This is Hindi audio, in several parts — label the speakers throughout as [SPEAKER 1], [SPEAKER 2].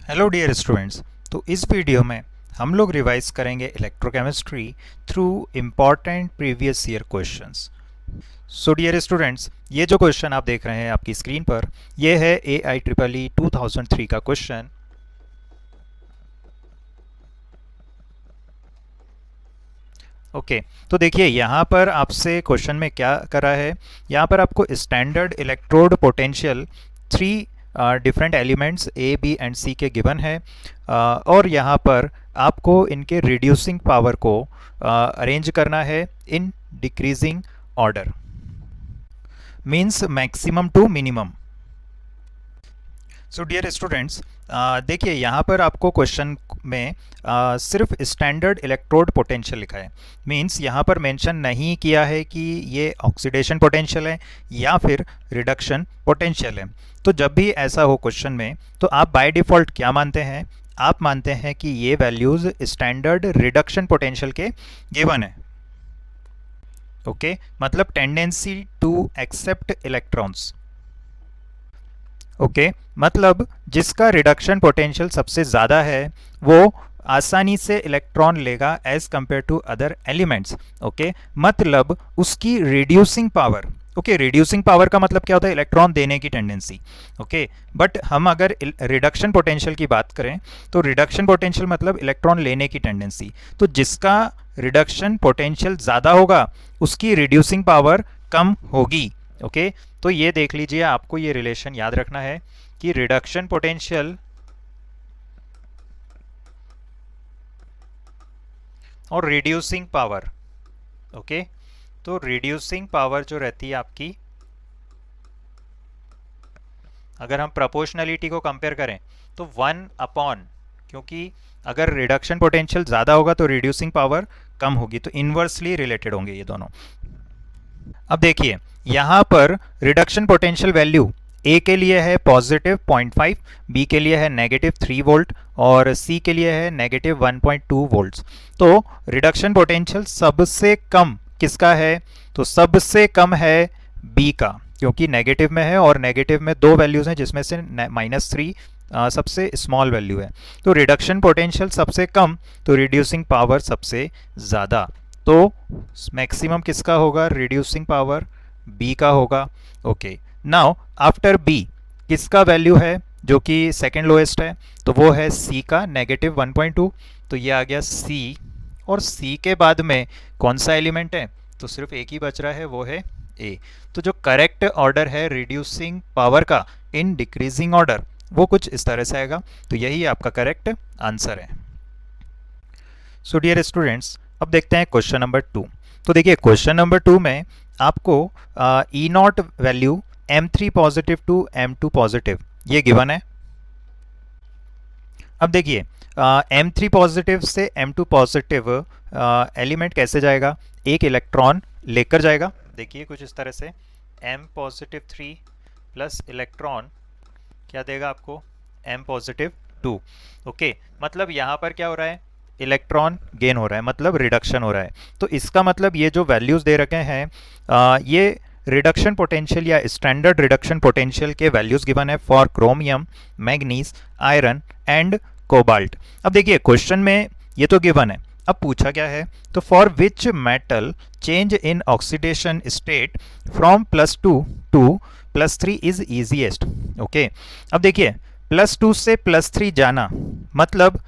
[SPEAKER 1] Hello dear students. तो इस वीडियो में हम लोग रिवाइज करेंगे electrochemistry through important previous year questions. So dear students, ये जो क्वेश्चन आप देख रहे हैं आपकी स्क्रीन पर, ये है AIEEE 2003 का क्वेश्चन। ओके तो देखिए यहाँ पर आपसे क्वेश्चन में क्या करा है। यहाँ पर आपको standard electrode potential three different elements A B and C के गिवन है, और यहाँ पर आपको इनके रिड्यूसिंग पावर को अरेंज करना है in decreasing order, means maximum to minimum. So dear students, देखिए यहाँ पर आपको क्वेश्चन में सिर्फ स्टैंडर्ड इलेक्ट्रोड पोटेंशियल लिखा है। मींस यहाँ पर मेंशन नहीं किया है कि ये ऑक्सीडेशन पोटेंशियल है या फिर रिडक्शन पोटेंशियल है। तो जब भी ऐसा हो क्वेश्चन में, तो आप बाय डिफ़ॉल्ट क्या मानते हैं? आप मानते हैं कि ये वैल्यूज़ स्टैंडर्ड रिडक्शन पोटेंशियल के गिवन है। ओके मतलब tendency to accept electrons. Okay मतलब जिसका रिडक्शन पोटेंशियल सबसे ज़्यादा है वो आसानी से इलेक्ट्रॉन लेगा as compare to other elements. Okay मतलब उसकी reducing power. Okay reducing power का मतलब क्या होता है? इलेक्ट्रॉन देने की टेंडेंसी। ओके बट हम अगर रिडक्शन पोटेंशियल की बात करें तो रिडक्शन पोटेंशियल मतलब इलेक्ट्रॉन लेने की टेंडेंसी। तो जिसका रिडक्शन पोटेंशियल ज़्यादा होगा उसकी रिड्यूसिंग पावर कम होगी। ओके तो ये देख लीजिए, आपको ये रिलेशन याद रखना है कि रिडक्शन पोटेंशियल और रिड्यूसिंग पावर। ओके तो रिड्यूसिंग पावर जो रहती है आपकी, अगर हम प्रोपोर्शनलिटी को कंपेयर करें तो 1/, क्योंकि अगर रिडक्शन पोटेंशियल ज़्यादा होगा तो रिड्यूसिंग पावर कम होगी, तो इन्वर्सली रिलेटेड होंगे ये दोनों। अब देखिए यहाँ पर रिडक्शन पोटेंशियल वैल्यू ए के लिए है पॉजिटिव 0.5, बी के लिए है नेगेटिव 3 वोल्ट और सी के लिए है नेगेटिव 1.2 वोल्ट्स। तो रिडक्शन पोटेंशियल सबसे कम किसका है? तो सबसे कम है बी का, क्योंकि नेगेटिव में है और नेगेटिव में दो वैल्यूज़ हैं जिसमें से -3 सबसे स्मॉल वैल्यू है। तो रिडक्शन पोटेंशियल सबसे कम तो रिड्यूसिंग पावर सबसे ज़्यादा। तो मैक्सिमम किसका होगा? रिड्यूसिंग पावर बी का होगा। ओके नाउ आफ्टर बी किसका वैल्यू है जो कि सेकेंड लोएस्ट है? तो वो है सी का नेगेटिव 1.2। तो ये आ गया सी, और सी के बाद में कौन सा एलिमेंट है? तो सिर्फ एक ही बच रहा है, वो है ए। तो जो करेक्ट ऑर्डर है रिड्यूसिंग पावर का इन डिक्रीजिंग ऑर्डर, वो कुछ इस तरह से आएगा। तो यही आपका करेक्ट आंसर है। सो डियर स्टूडेंट्स, अब देखते हैं क्वेश्चन नंबर 2। तो देखिए क्वेश्चन नंबर 2 में आपको E naught value M3 positive to M2 positive ये गिवन है। अब देखिए M3 पॉजिटिव से M2 पॉजिटिव एलिमेंट कैसे जाएगा? एक इलेक्ट्रॉन लेकर जाएगा। देखिए कुछ इस तरह से M पॉजिटिव 3 प्लस इलेक्ट्रॉन क्या देगा आपको? M positive 2। ओके मतलब यहाँ पर क्या हो रहा है? इलेक्ट्रॉन गेन हो रहा है, मतलब रिडक्शन हो रहा है। तो इसका मतलब ये जो वैल्यूज़ दे रखे हैं ये रिडक्शन पोटेंशियल या स्टैंडर्ड रिडक्शन पोटेंशियल के वैल्यूज़ गिवन है for chromium, manganese, iron and cobalt. अब देखिए क्वेश्चन में ये तो गिवन है, अब पूछा क्या है? तो for which metal change in oxidation state from +2 to +3 is easiest. Okay अब देखिए +2 से +3 जाना मतलब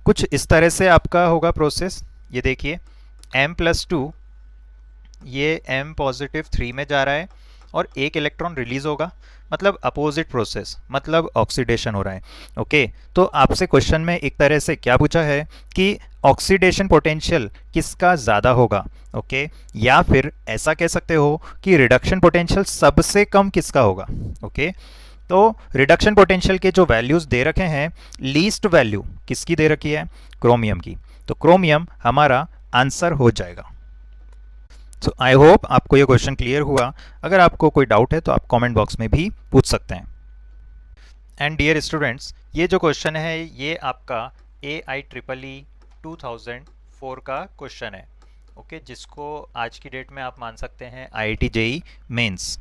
[SPEAKER 1] कुछ इस तरह से आपका होगा प्रोसेस। ये देखिए M+2 ये M पॉजिटिव 3 में जा रहा है और एक इलेक्ट्रॉन रिलीज होगा, मतलब अपोजिट प्रोसेस, मतलब ऑक्सीडेशन हो रहा है। ओके तो आपसे क्वेश्चन में एक तरह से क्या पूछा है कि ऑक्सीडेशन पोटेंशियल किसका ज़्यादा होगा? ओके या फिर ऐसा कह सकते हो कि रिडक्शन पोटेंशियल सबसे कम किसका होगा? ओके तो रिडक्शन पोटेंशियल के जो वैल्यूज़ दे रखे हैं, लीस्ट वैल्यू किसकी दे रखी है? क्रोमियम की। तो क्रोमियम हमारा आंसर हो जाएगा। सो आई होप आपको ये क्वेश्चन क्लियर हुआ। अगर आपको कोई डाउट है तो आप कमेंट बॉक्स में भी पूछ सकते हैं। एंड डियर स्टूडेंट्स, ये जो क्वेश्चन है ये आपका AIEEE 2004 का क्वेश्चन है। ओके जिसको आज की डेट में आप मान सकते हैं IIT JEE मेंस।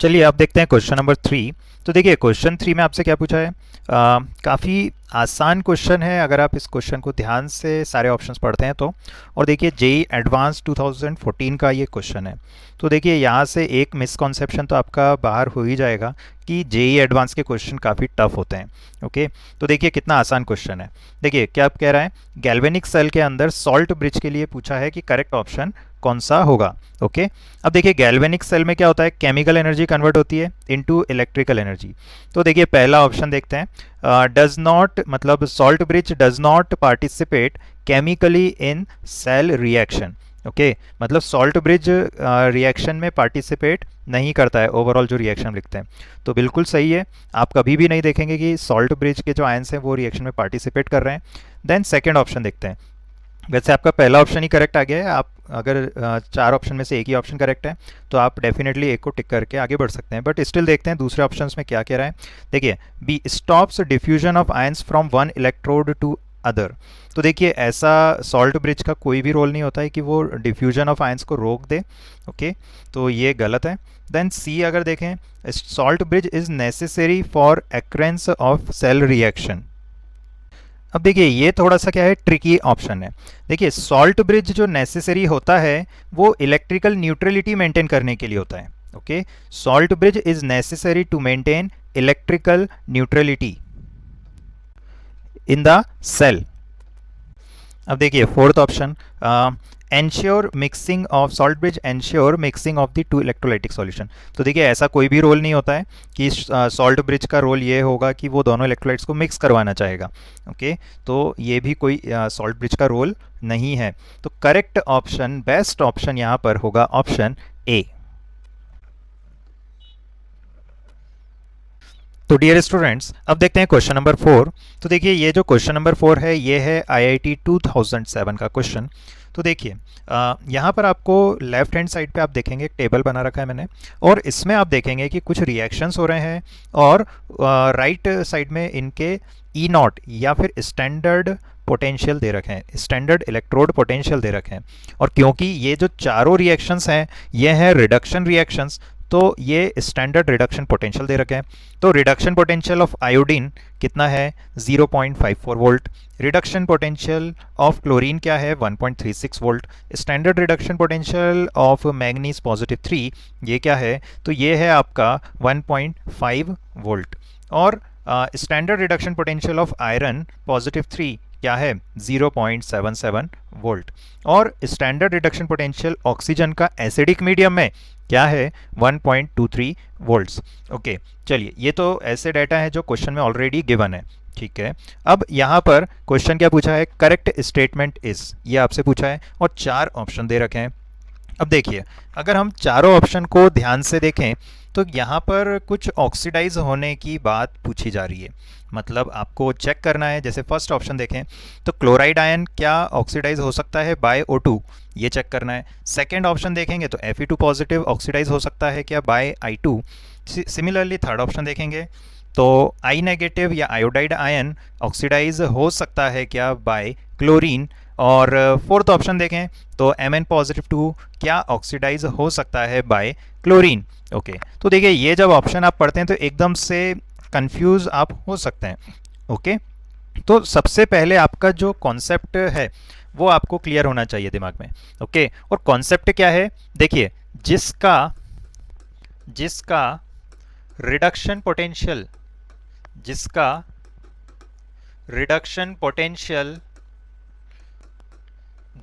[SPEAKER 1] चलिए अब देखते हैं क्वेश्चन नंबर 3। तो देखिए क्वेश्चन 3 में आपसे क्या पूछा है। काफ़ी आसान क्वेश्चन है अगर आप इस क्वेश्चन को ध्यान से सारे ऑप्शंस पढ़ते हैं तो। और देखिए जेई एडवांस 2014 का ये क्वेश्चन है। तो देखिए यहाँ से एक मिसकॉन्सेप्शन तो आपका बाहर हो ही जाएगा कि जेई एडवांस के क्वेश्चन काफ़ी टफ होते हैं। ओके, तो देखिए कितना आसान क्वेश्चन है। देखिए क्या आप कह रहा है, गैल्वेनिक सेल के अंदर सॉल्ट ब्रिज के लिए पूछा है कि करेक्ट ऑप्शन कौन सा होगा। ओके, अब देखिए गैल्वेनिक सेल में क्या होता है, केमिकल एनर्जी कन्वर्ट होती है इनटू इलेक्ट्रिकल एनर्जी। तो देखिए पहला ऑप्शन देखते हैं, डज नॉट मतलब salt bridge does not participate chemically in cell reaction. Okay, मतलब सॉल्ट ब्रिज रिएक्शन में पार्टिसिपेट नहीं करता है, ओवरऑल जो रिएक्शन लिखते हैं। तो बिल्कुल सही है, आप कभी भी नहीं देखेंगे कि सॉल्ट ब्रिज के जो आयंस हैं वो रिएक्शन में पार्टिसिपेट कर रहे हैं। देन सेकेंड ऑप्शन देखते हैं। वैसे आपका पहला ऑप्शन ही करेक्ट आ गया है। आप अगर 4 ऑप्शन में से एक ही ऑप्शन करेक्ट है तो आप डेफिनेटली एक को टिक करके आगे बढ़ सकते हैं। बट स्टिल देखते हैं दूसरे ऑप्शंस में क्या कह रहा है। देखिए B stops diffusion of ions from one electrode to other. तो देखिए ऐसा सॉल्ट ब्रिज का कोई भी रोल नहीं होता है कि वो डिफ्यूजन ऑफ आयंस को रोक दे। ओके, तो ये गलत है। देन सी अगर देखें, salt bridge is necessary for occurrence of cell reaction. अब देखिए ये थोड़ा सा क्या है, ट्रिकी ऑप्शन है। देखिए सॉल्ट ब्रिज जो नेसेसरी होता है वो इलेक्ट्रिकल न्यूट्रलिटी मेंटेन करने के लिए होता है। Okay, salt bridge is necessary to maintain electrical neutrality in the cell. अब देखिए fourth option, ensure mixing of salt bridge ensure mixing of the two electrolytic solution. तो देखिए ऐसा कोई भी रोल नहीं होता है कि सॉल्ट ब्रिज का रोल ये होगा कि वो दोनों इलेक्ट्रोलाइट्स को मिक्स करवाना चाहेगा। ओके, तो ये भी कोई सॉल्ट ब्रिज का रोल नहीं है। तो करेक्ट ऑप्शन, बेस्ट ऑप्शन यहाँ पर होगा ऑप्शन ए। तो डियर स्टूडेंट्स अब देखते हैं क्वेश्चन नंबर 4। तो देखिए ये जो क्वेश्चन नंबर 4 है ये है आईआईटी 2007 का क्वेश्चन। तो देखिए यहाँ पर आपको लेफ्ट हैंड साइड पे आप देखेंगे एक टेबल बना रखा है मैंने, और इसमें आप देखेंगे कि कुछ रिएक्शंस हो रहे हैं और राइट साइड में इनके ई नॉट या फिर स्टैंडर्ड पोटेंशियल दे रखे हैं, स्टैंडर्ड इलेक्ट्रोड पोटेंशियल दे रखे हैं। और क्योंकि ये जो चारों रिएक्शंस हैं ये हैं रिडक्शन रिएक्शंस, तो ये स्टैंडर्ड रिडक्शन पोटेंशियल दे रखे हैं। तो रिडक्शन पोटेंशियल ऑफ आयोडीन कितना है, 0.54 volt. Reduction potential of chlorine क्या है, 1.36 volt. Standard reduction potential of manganese positive 3 ये क्या है, तो ये है आपका 1.5 वोल्ट। और standard reduction potential of iron positive 3 क्या है, 0.77 वोल्ट। और स्टैंडर्ड रिडक्शन पोटेंशियल ऑक्सीजन का एसिडिक मीडियम में क्या है, 1.23 वोल्ट्स। ओके, चलिए ये तो ऐसे डाटा है जो क्वेश्चन में ऑलरेडी गिवन है। ठीक है, अब यहाँ पर क्वेश्चन क्या पूछा है, करेक्ट स्टेटमेंट इज, ये आपसे पूछा है और 4 ऑप्शन दे रखे हैं। अब देखिए अगर हम चारों ऑप्शन को ध्यान से देखें तो यहाँ पर कुछ ऑक्सीडाइज होने की बात पूछी जा रही है। मतलब आपको चेक करना है, जैसे फर्स्ट ऑप्शन देखें तो क्लोराइड आयन क्या ऑक्सीडाइज हो सकता है बाय O2, ये चेक करना है। सेकेंड ऑप्शन देखेंगे तो Fe2 पॉजिटिव ऑक्सीडाइज हो सकता है क्या bye I2। Similarly third option देखेंगे तो I नेगेटिव या आयोडाइड आयन ऑक्सीडाइज हो सकता है क्या बाय क्लोरीन। और फोर्थ ऑप्शन देखें तो Mn पॉजिटिव 2 क्या ऑक्सीडाइज हो सकता है बाय क्लोरीन। ओके, तो देखिए ये जब ऑप्शन आप पढ़ते हैं तो एकदम से कंफ्यूज आप हो सकते हैं। ओके, तो सबसे पहले आपका जो कॉन्सेप्ट है वो आपको क्लियर होना चाहिए दिमाग में। ओके, और कॉन्सेप्ट क्या है, देखिए जिसका रिडक्शन पोटेंशियल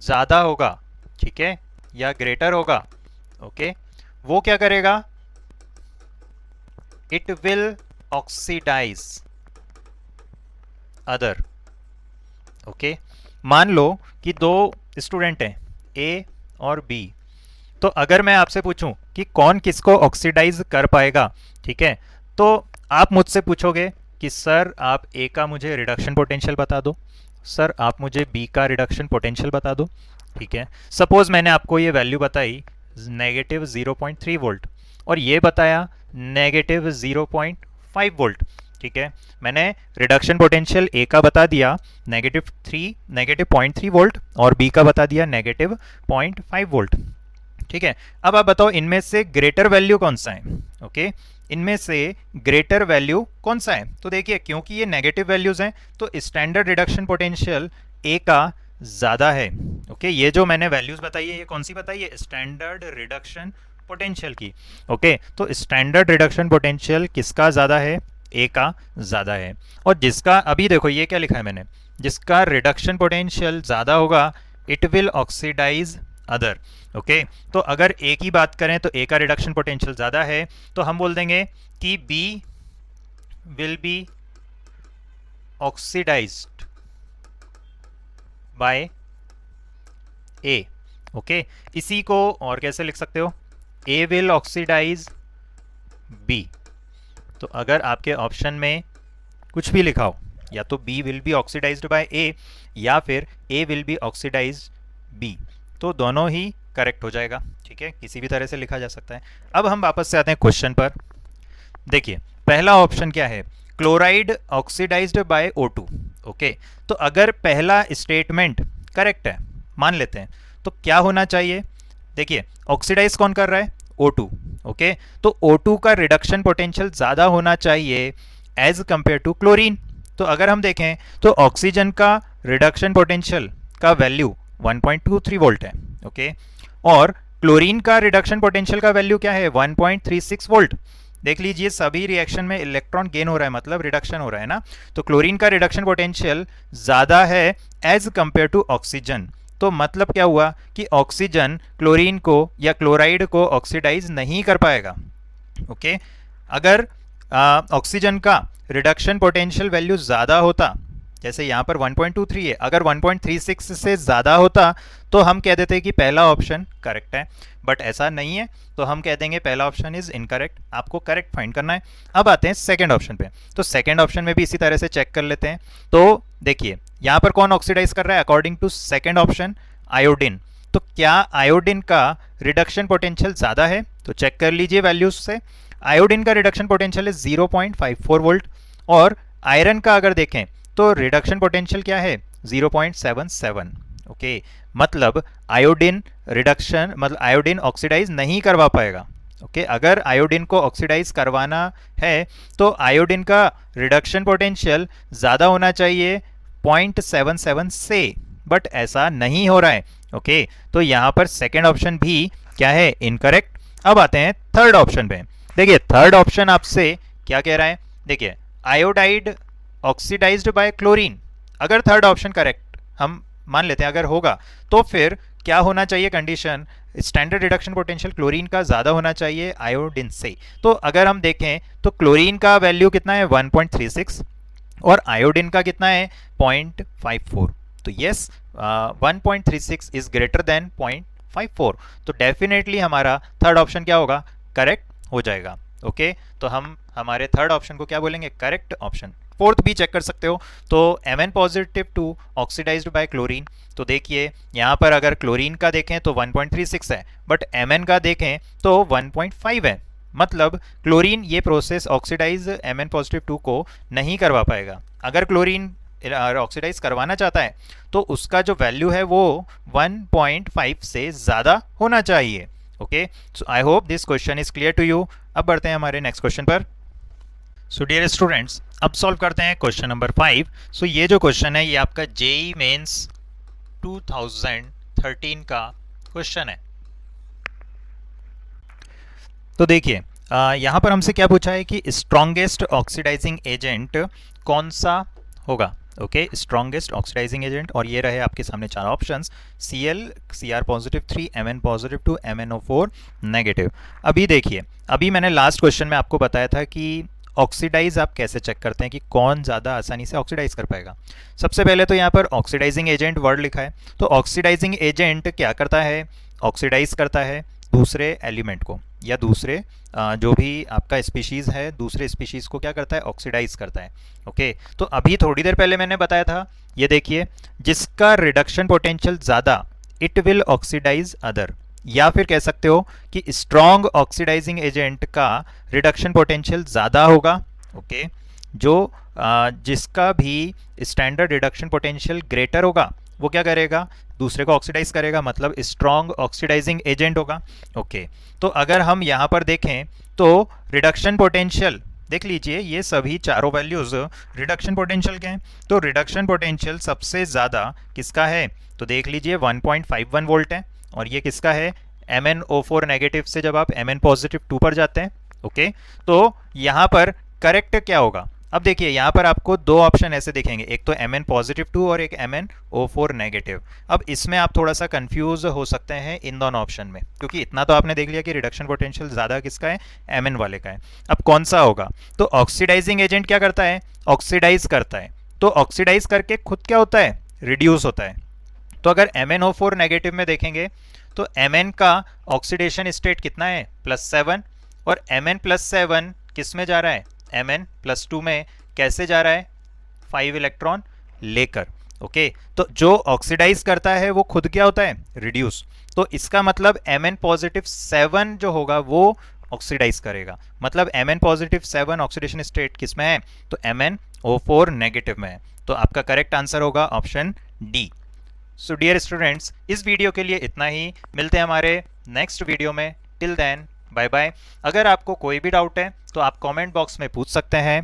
[SPEAKER 1] ज़्यादा होगा, ठीक है, या ग्रेटर होगा, ओके, वो क्या करेगा, it will oxidize other. Okay, मान लो कि 2 स्टूडेंट हैं ए और बी, तो अगर मैं आपसे पूछूं कि कौन किसको ऑक्सीडाइज कर पाएगा, ठीक है, तो आप मुझसे पूछोगे कि सर आप ए का मुझे रिडक्शन पोटेंशियल बता दो, सर आप मुझे बी का रिडक्शन पोटेंशियल बता दो। ठीक है, सपोज मैंने आपको ये वैल्यू बताई नेगेटिव 0.3 वोल्ट और ये बताया नेगेटिव 0.5 वोल्ट। ठीक है, मैंने रिडक्शन पोटेंशियल ए का बता दिया नेगेटिव 0.3 वोल्ट और बी का बता दिया नेगेटिव 0.5 वोल्ट। ठीक है। अब आप बताओ इनमें से ग्रेटर वैल्यू कौन सा है। ओके, इनमें से ग्रेटर वैल्यू कौन सा है? तो देखिए क्योंकि ये नेगेटिव वैल्यूज हैं तो स्टैंडर्ड रिडक्शन पोटेंशियल ए का ज़्यादा है। ओके, ये जो मैंने वैल्यूज बताई है ये कौन सी बताई है? स्टैंडर्ड रिडक्शन पोटेंशियल की। ओके, तो स्टैंडर्ड रिडक्शन पोटेंशियल किसका ज़्यादा है? ए का ज़्यादा है। और जिसका, अभी देखो ये क्या लिखा है मैंने, जिसका रिडक्शन पोटेंशियल ज़्यादा होगा it will oxidize other. Okay, तो अगर ए की बात करें तो ए का रिडक्शन पोटेंशियल ज़्यादा है तो हम बोल देंगे कि B will be oxidised by A. Okay, इसी को और कैसे लिख सकते हो? A will oxidize B. तो अगर आपके ऑप्शन में कुछ भी लिखा हो, या तो B will be oxidised by A या फिर A will be oxidised B, तो दोनों ही करेक्ट हो जाएगा। ठीक है, किसी भी तरह से लिखा जा सकता है। अब हम वापस से आते हैं क्वेश्चन पर। देखिए पहला ऑप्शन क्या है? Chloride oxidised bye O2। Okay, तो अगर पहला स्टेटमेंट करेक्ट है, मान लेते हैं, तो क्या होना चाहिए? देखिए ऑक्सीडाइज कौन कर रहा है? O2। ओके, तो O2 का रिडक्शन पोटेंशियल ज़्यादा होना चाहिए एज कंपेयर टू क्लोरीन। तो अगर हम देखें तो ऑक्सीजन का रिडक्शन पोटेंशियल का वैल्यू 1.23 वोल्ट है। ओके, और क्लोरीन का रिडक्शन पोटेंशियल का वैल्यू क्या है? 1.36 वोल्ट। देख लीजिए सभी रिएक्शन में इलेक्ट्रॉन गेन हो रहा है, मतलब रिडक्शन हो रहा है ना। तो क्लोरीन का रिडक्शन पोटेंशियल ज़्यादा है एज कंपेयर टू ऑक्सीजन। तो मतलब क्या हुआ कि ऑक्सीजन क्लोरीन को या क्लोराइड को ऑक्सीडाइज नहीं कर पाएगा। ओके, अगर ऑक्सीजन का रिडक्शन पोटेंशियल वैल्यू ज़्यादा होता, जैसे यहाँ पर 1.23 है, अगर 1.36 से ज़्यादा होता तो हम कह देते कि पहला ऑप्शन करेक्ट है, बट ऐसा नहीं है, तो हम कह देंगे पहला ऑप्शन इज़ इनकरेक्ट। आपको करेक्ट फाइंड करना है। अब आते हैं सेकंड ऑप्शन पे। तो सेकंड ऑप्शन में भी इसी तरह से चेक कर लेते हैं। तो देखिए यहाँ पर कौन ऑक्सीडाइज कर रहा है according to second option? Iodine. तो क्या आयोडीन का रिडक्शन पोटेंशियल ज़्यादा है? तो चेक कर लीजिए वैल्यूज से। आयोडीन का रिडक्शन पोटेंशियल इज 0.54 वोल्ट, और आयरन का अगर देखें तो रिडक्शन पोटेंशियल क्या है? 0.77। ओके, मतलब आयोडीन रिडक्शन, मतलब आयोडीन ऑक्सीडाइज नहीं करवा पाएगा। ओके, अगर आयोडीन को ऑक्सीडाइज करवाना है तो आयोडीन का रिडक्शन पोटेंशियल ज़्यादा होना चाहिए 0.77 से, बट ऐसा नहीं हो रहा है। ओके, तो यहाँ पर सेकेंड ऑप्शन भी क्या है? इनकरेक्ट। अब आते हैं थर्ड ऑप्शन पे। देखिए थर्ड ऑप्शन आपसे क्या कह रहा है? देखिए आयोडाइड ऑक्सीडाइज्ड बाय क्लोरीन। अगर थर्ड ऑप्शन करेक्ट हम मान लेते हैं अगर होगा, तो फिर क्या होना चाहिए condition? Standard reduction potential chlorine का ज़्यादा होना चाहिए आयोडीन से। तो अगर हम देखें तो क्लोरीन का वैल्यू कितना है? 1.36, और आयोडीन का कितना है? 0.54। तो यस, 1.36 इज ग्रेटर देन 0.54। तो डेफिनेटली हमारा थर्ड ऑप्शन क्या होगा? करेक्ट हो जाएगा। ओके, तो हम हमारे थर्ड ऑप्शन को क्या बोलेंगे? Correct option. फोर्थ भी चेक कर सकते हो। तो Mn positive two oxidized by chlorine. तो देखिए यहाँ पर अगर क्लोरीन का देखें तो 1.36 है, बट Mn का देखें तो 1.5 है। मतलब क्लोरीन ये प्रोसेस ऑक्सीडाइज Mn पॉजिटिव 2 को नहीं करवा पाएगा। अगर क्लोरीन ऑक्सीडाइज करवाना चाहता है तो उसका जो वैल्यू है वो 1.5 से ज़्यादा होना चाहिए। Okay, so I hope this question is clear to you. अब बढ़ते हैं हमारे नेक्स्ट क्वेश्चन पर। सो डियर स्टूडेंट्स, अब सॉल्व करते हैं क्वेश्चन नंबर 5। सो ये जो क्वेश्चन है ये आपका जेई मेंस 2013 का क्वेश्चन है। तो देखिए यहाँ पर हमसे क्या पूछा है कि स्ट्रॉन्गेस्ट ऑक्सीडाइजिंग एजेंट कौन सा होगा। ओके, स्ट्रॉन्गेस्ट ऑक्सीडाइजिंग एजेंट, और ये रहे आपके सामने चार options: Cl, Cr positive 3, Mn positive 2, MnO4 negative. अभी देखिए, अभी मैंने लास्ट क्वेश्चन में आपको बताया था कि ऑक्सीडाइज आप कैसे चेक करते हैं कि कौन ज़्यादा आसानी से ऑक्सीडाइज कर पाएगा। सबसे पहले तो यहाँ पर ऑक्सीडाइजिंग एजेंट वर्ड लिखा है, तो ऑक्सीडाइजिंग एजेंट क्या करता है? ऑक्सीडाइज करता है दूसरे एलिमेंट को, या दूसरे जो भी आपका स्पीशीज़ है दूसरे स्पीशीज़ को क्या करता है? ऑक्सीडाइज करता है। ओके, तो अभी थोड़ी देर पहले मैंने बताया था, ये देखिए, जिसका रिडक्शन पोटेंशियल ज़्यादा इट विल ऑक्सीडाइज अदर, या फिर कह सकते हो कि स्ट्रॉन्ग ऑक्सीडाइजिंग एजेंट का रिडक्शन पोटेंशियल ज़्यादा होगा। ओके, जो जिसका भी स्टैंडर्ड रिडक्शन पोटेंशियल ग्रेटर होगा वो क्या करेगा, दूसरे को ऑक्सीडाइज करेगा, मतलब स्ट्रॉन्ग ऑक्सीडाइजिंग एजेंट होगा। ओके, तो अगर हम यहाँ पर देखें तो रिडक्शन पोटेंशियल देख लीजिए, ये सभी चारों वैल्यूज रिडक्शन पोटेंशियल के हैं। तो रिडक्शन पोटेंशियल सबसे ज़्यादा किसका है, तो देख लीजिए 1.51 वोल्ट है। और ये किसका है, MnO4 नेगेटिव से जब आप Mn पॉजिटिव 2 पर जाते हैं। ओके, तो यहाँ पर करेक्ट क्या होगा, अब देखिए यहाँ पर आपको दो ऑप्शन ऐसे दिखेंगे, एक तो Mn पॉजिटिव 2 और एक MnO4 नेगेटिव। अब इसमें आप थोड़ा सा कंफ्यूज हो सकते हैं इन दोनों ऑप्शन में, क्योंकि इतना तो आपने देख लिया कि रिडक्शन पोटेंशियल ज़्यादा किसका है, Mn वाले का है। अब कौन सा होगा, तो ऑक्सीडाइजिंग एजेंट क्या करता है, ऑक्सीडाइज करता है। तो ऑक्सीडाइज करके खुद क्या होता है, रिड्यूस होता है। तो अगर MnO4 नेगेटिव में देखेंगे तो Mn का ऑक्सीडेशन स्टेट कितना है, +7, और Mn+7 किस में जा रहा है, Mn+2 में। कैसे जा रहा है, 5 इलेक्ट्रॉन लेकर। ओके, तो जो ऑक्सीडाइज करता है वो खुद क्या होता है, रिड्यूस। तो इसका मतलब Mn+7 जो होगा वो ऑक्सीडाइज करेगा, मतलब Mn+7 ऑक्सीडेशन स्टेट किस में है, तो MnO4 नेगेटिव में है। तो आपका करेक्ट आंसर होगा option D. So dear students, इस वीडियो के लिए इतना ही, मिलते हैं हमारे नेक्स्ट वीडियो में। Till then bye bye. अगर आपको कोई भी डाउट है तो आप कमेंट बॉक्स में पूछ सकते हैं।